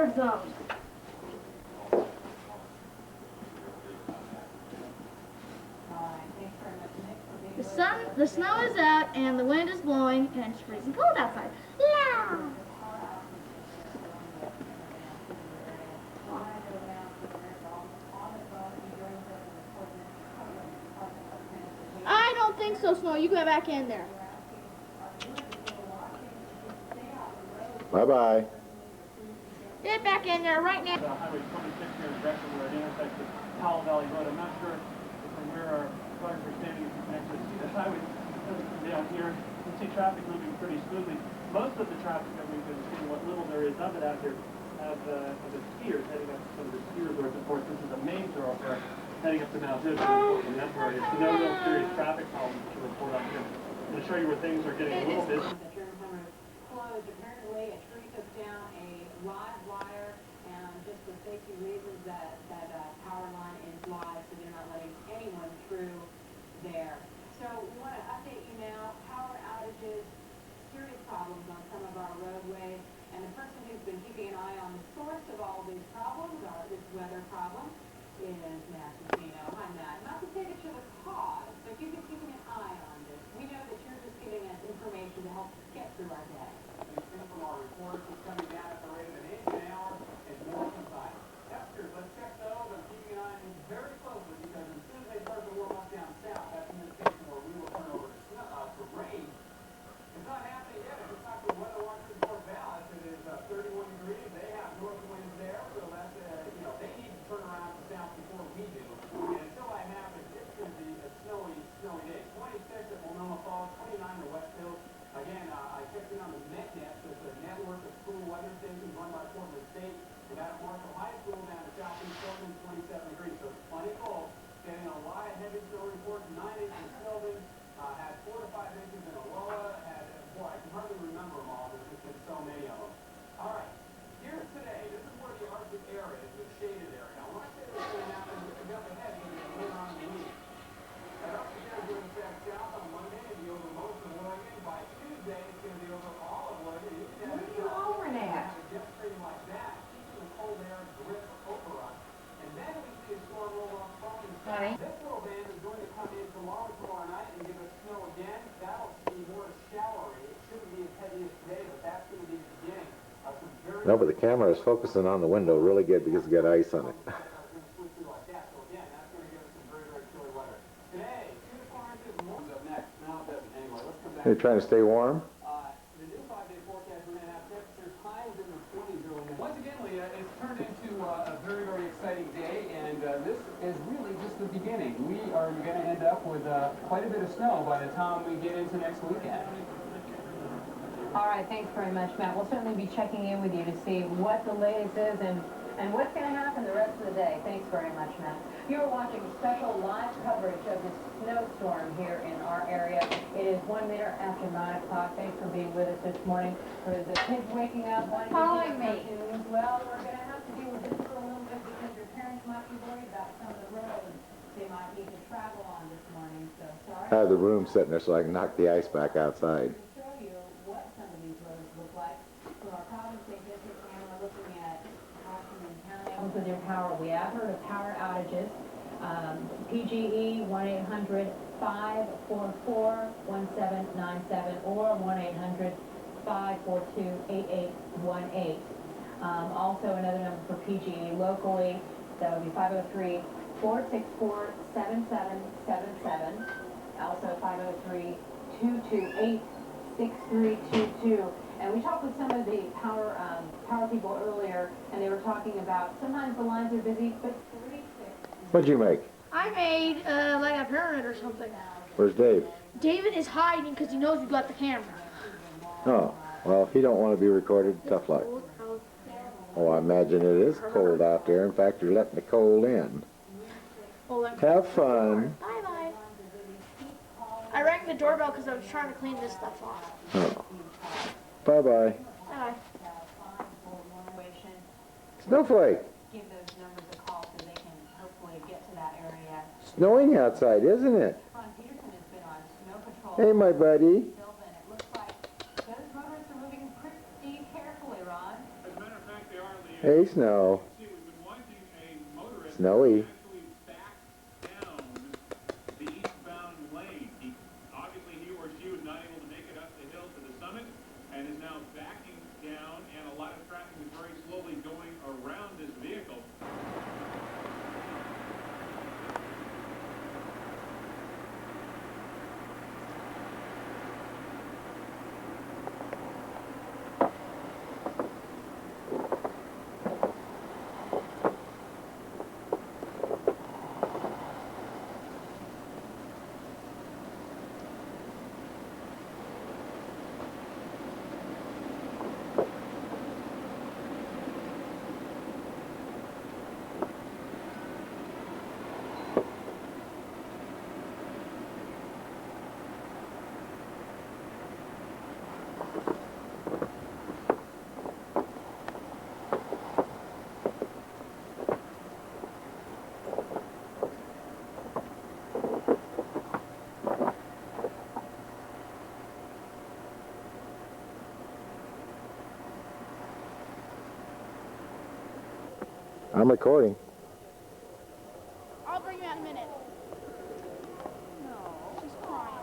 hazard zone. The snow is out and the wind is blowing and it's freezing cold outside. Yeah. I don't think so, Snow. You go back in there. Bye-bye. Get back in there right now. Highway 26 here in Gresham, where it intersects with Powell Valley Road. I'm not sure from where our cars are standing if you can actually see the highway down here. You can see traffic moving pretty smoothly. Most of the traffic that we've been seeing, what little there is of it out here, have the skiers heading up to some of the ski resorts. Of course, this is a main thoroughfare heading up to Mount Hood in that area. So no real serious traffic problems to report on here. I'm going to show you where things are getting a little bit. Apparently, a tree took down a live wire, and just for safety reasons, that power line is live, so they're not letting anyone through there. So we want to update you now. Power outages, serious problems on some of our roadways, and the person who's been keeping an eye on the source of all these problems, or this weather problem, is Matt Casino. Hi, Matt. Not to say that you're the cause, but you've been keeping an eye on this. We know that you're just giving us information to help us get through our day. From our reports is coming down at the rate of an inch an hour and more inside. Temperatures, let's check those. I'm keeping an eye on these very closely because as soon as they start to warm up down south, that's an indication where we will turn over to rain. It's not happening yet. It's not the weather watch report Dallas. It is 31 degrees. They have north winds there, so that's they need to turn around to south before we do. And until that happens, it's going to be a snowy day. 26 at Multnomah Falls, 29 to West Hills. Again, I checked in on the NetNet, so it's a network of school weather stations run by Portland State. We got Marshall High School down to southeast Portland, 27 degrees, so it's plenty cold. Getting a lot of heavy snow reports, 9 inches in Sylvan, had 4 to 5 inches in Aloha, I can hardly remember them all, there's just been so many of them. All right, here's today. This is where the Arctic area is, the shaded area. Now, when I say what's going to happen, it's up ahead, it's going to be later on in the week. That Arctic area is going to set south on Monday and be over most of Oregon. By Tuesday, it's going to be over all of Oregon. Where are you over at? Demonstrating like that, keeping the cold air drip over us. And then we see a storm roll off from the south. This little band is going to come in tomorrow night and give us snow again. That'll be more showery. It shouldn't be as heavy as today, but that's going to be the beginning of some very... No, but the camera is focusing on the window really good because it's got ice on it. You're trying to stay warm? The new 5-day forecast, we're going to have temperatures highs in the 20s early. Once again, Leah, it's turned into a very, very exciting day, and this is really just the beginning. We are going to end up with quite a bit of snow by the time we get into next weekend. All right, thanks very much, Matt. We'll certainly be checking in with you to see what the latest is and what's going to happen the rest of the day. Thanks very much, Matt. You're watching special live coverage of this snowstorm here in our area. It is 1 minute after 9 o'clock. Thanks for being with us this morning. For the kids waking up, wanting to see cartoons. Well, we're going to have to deal with this for a little bit because your parents might be worried about some of the roads they might need to travel on this morning. So sorry. I have the room sitting there so I can knock the ice back outside. Show you what some of these roads look like. From our Providence State District camera looking at Washington County. With your power, we have heard of power outages. PGE 1-800-544-1797 or 1-800-542-8818. Also another number for PGE locally, that would be 503-464-7777. Also 503-228-6322. And we talked with some of the power people earlier, and they were talking about sometimes the lines are busy, but 3-6. What'd you make? I made like a pyramid or something. Where's Dave? David is hiding because he knows we got the camera. Oh, well, if he don't want to be recorded, tough luck. Oh, I imagine it is cold out there. In fact, you're letting the cold in. Have fun. Bye-bye. I rang the doorbell because I was trying to clean this stuff off. Oh. Bye-bye. Bye. Snowflake. Give those numbers a call so they can hopefully get to that area. Snowing outside, isn't it? Ron Peterson has been on snow patrol. Hey, my buddy. Sylvan. It looks like those motorists are moving pretty carefully, Ron. As a matter of fact, they are, Leah. Hey, Snow. See, we've been watching a motorist Snowy. actually back down the eastbound lane. Obviously, he or she was not able to make it up the hill to the summit and is now backing down, and a lot of traffic is very slowly going around this vehicle. I'm recording. I'll bring you out in a minute. No. She's crying.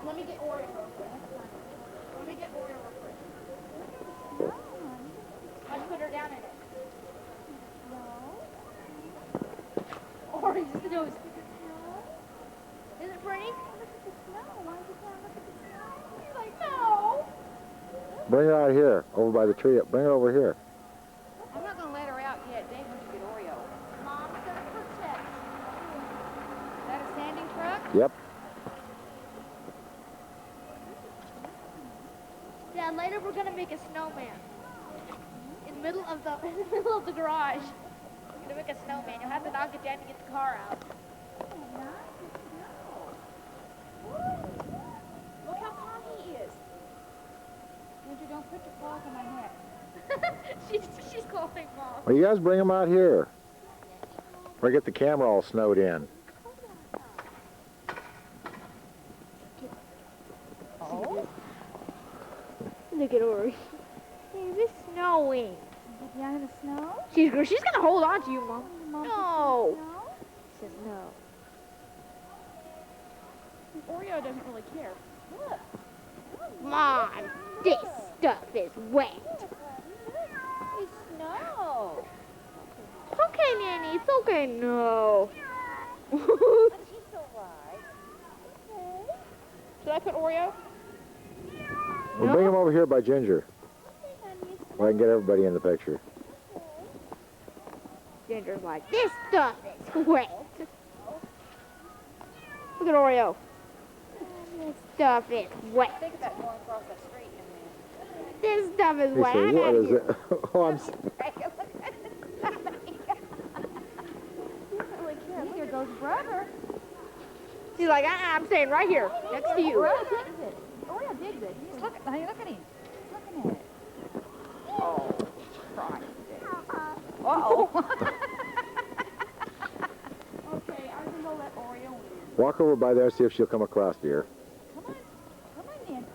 Let me get Oreo real quick. Let me get Oreo real quick. Let's put her down in it. No. Oreo's nose. Is it pretty? She's like, no. Bring her out here, over by the tree. Bring her over here. I'm not going to let her out yet. Dave wants to get Oreo. Mom's gonna protect you. Is that a sanding truck? Yep. Dad, later we're gonna make a snowman. In the middle of the garage. We're gonna make a snowman. You'll have to knock it down to get the car out. Look how calm he is. Ginger, don't put your paws on my neck. she's calling Mom. Well, you guys bring them out here. Or get the camera all snowed in. Oh? Look at Ori. It's snowing. Get down in the snow? She's gonna hold on to you, Mom. Mom, No. No? She says no. Oreo doesn't really care. Look. Mom, this stuff is wet. It's snow. It's okay, Nanny. It's okay. No. But she's alright. Should I put Oreo? We'll bring them over here by Ginger. So I can get everybody in the picture. Ginger's like, this stuff is wet. Look at Oreo. This stuff is wet. Think about going across the street and This stuff is He wet. says, I'm what out of is here. it? Oh, I'm... then... Here goes brother. She's like, I'm staying right here, next to you. Oreo digs it. Oreo digs it. He's looking, honey, look at him. He's looking at it. Oh, Christ. Uh-oh. Okay, I'm going to let Oreo in. Walk over by there, see if she'll come across here. Come on. Come on in.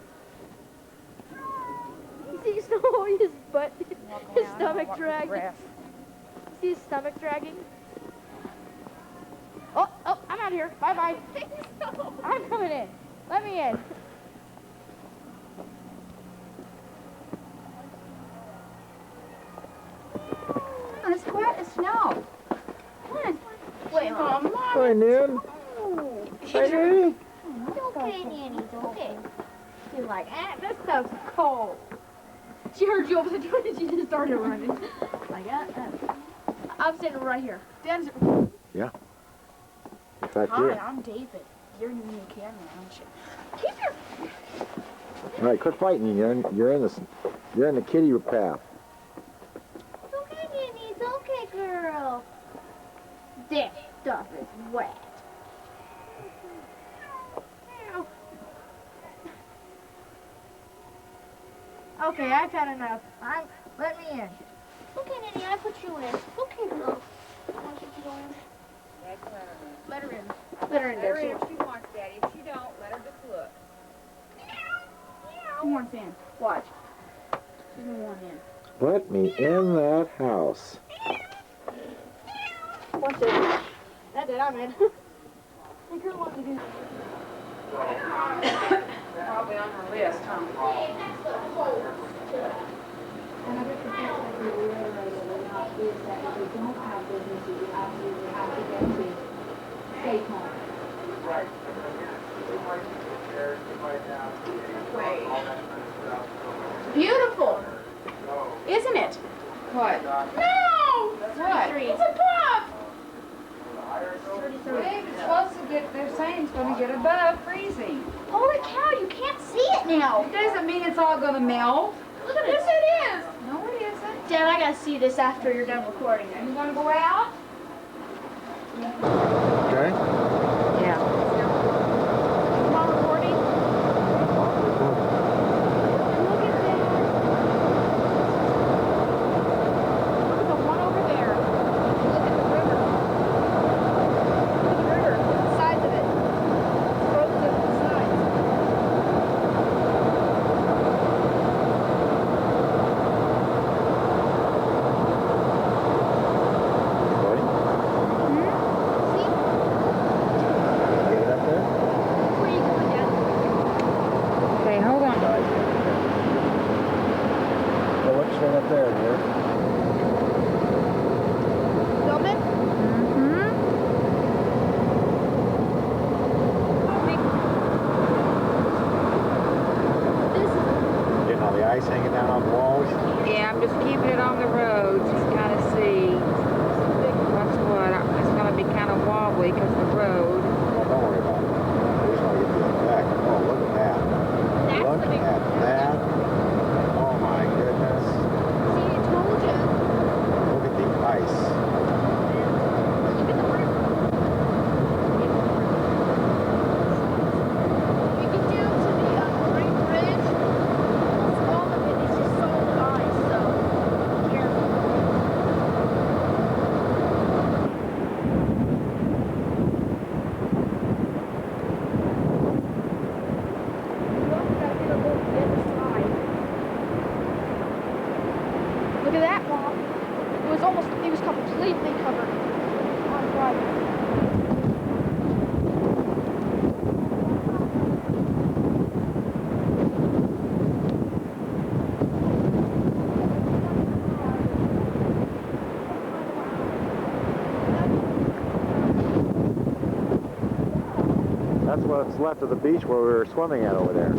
You see his butt, Walk his around, stomach walk the dragging. grass. See his stomach dragging? Oh, I'm out here. Bye-bye. I'm coming in. Let me in. And it's wet as snow. Wait, Mom. Hi, Nan. Hi, Nanny. It's okay, Nanny. It's okay. She's like, this stuff's cold. She heard you open the door and she just started running. Like, I'm sitting right here. Dan's... Yeah. In fact, Hi, here. I'm David. You're new camera, aren't you? Keep your... All right, quit fighting. You're in the kitty path. It's okay, Nanny. It's okay, girl. This stuff is wet. Okay, I've had enough. Let me in. Okay, Nanny, I put you in. Okay, girl. I want you to go in. Let her in. Let her in, Let her Dad. in if she wants, Daddy. If she don't, let her just look. Who wants in? Watch. She's gonna want in. Let me in that house. Watch it. That's it, I'm in. The girl wanted to do Probably on her list, huh? Another thing that we reiterated is that if you don't have businesses, you absolutely have to get to safe home. Beautiful, isn't it? What? No! What? It's a pup! Babe, it's supposed to get, they're saying it's gonna get above freezing. Holy cow, you can't see it now. It doesn't mean it's all gonna melt. Look at this. Yes, it is. No, it isn't. Dad, I gotta see this after you're done recording it. You wanna go out? Okay? Yeah. Come on, recording. Look at that. Look at the one over there. Look at the river. Look at the river. The sides of it. It's frozen at the sides. Ready? See? Get it up there? Where are you going, Dad? Okay, hold on. Well, look straight up there, dear. Filming? Mm-hmm. This is Getting all the ice hanging down on the walls. Yeah, I'm just keeping it on the road. Just gotta see what's what. It's gonna be kind of wobbly because the road. Well, don't worry about it. We just want to get to the back. Oh, look at that. that's Look the big at that. Oh my goodness. See, I told you. Look at the ice. Look at the river. You get down to the Great Bridge, almost all of it is just solid ice, so be careful. Look at that, Mom. It was completely covered on Friday. That's what's left of the beach where we were swimming at over there.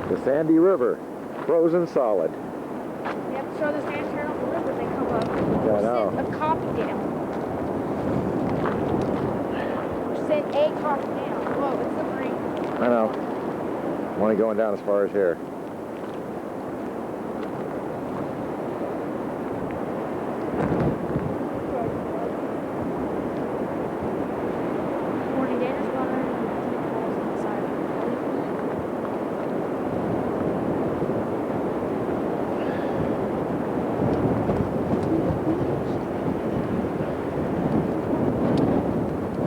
The Sandy River, frozen solid. You have to show the sand turn on the river, they come up. Yeah, I know. Send a copy down. Or send a copy down. Whoa, it's slippery. I know. I'm only going down as far as here. Morning, Dana's water. On the side.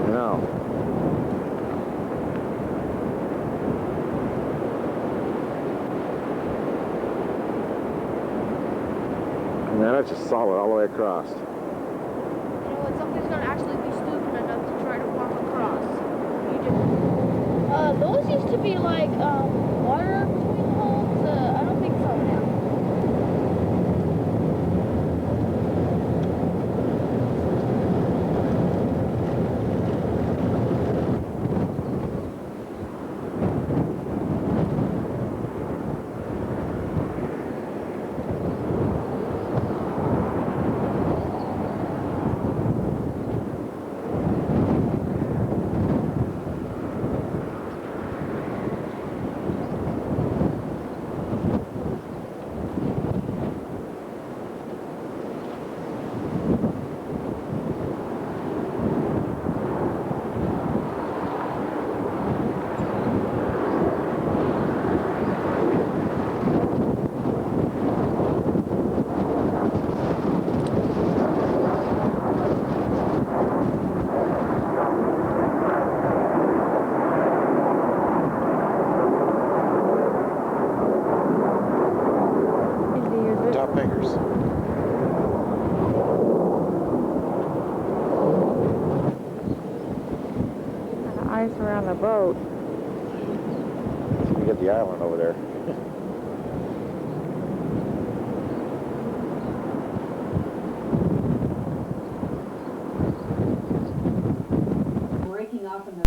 I know. And then it's just solid all the way across. You know what? Something's gonna actually be stupid enough to try to walk across. You just. Those used to be like water between the holes. I don't think so now. boat. We get the island over there. Breaking off in the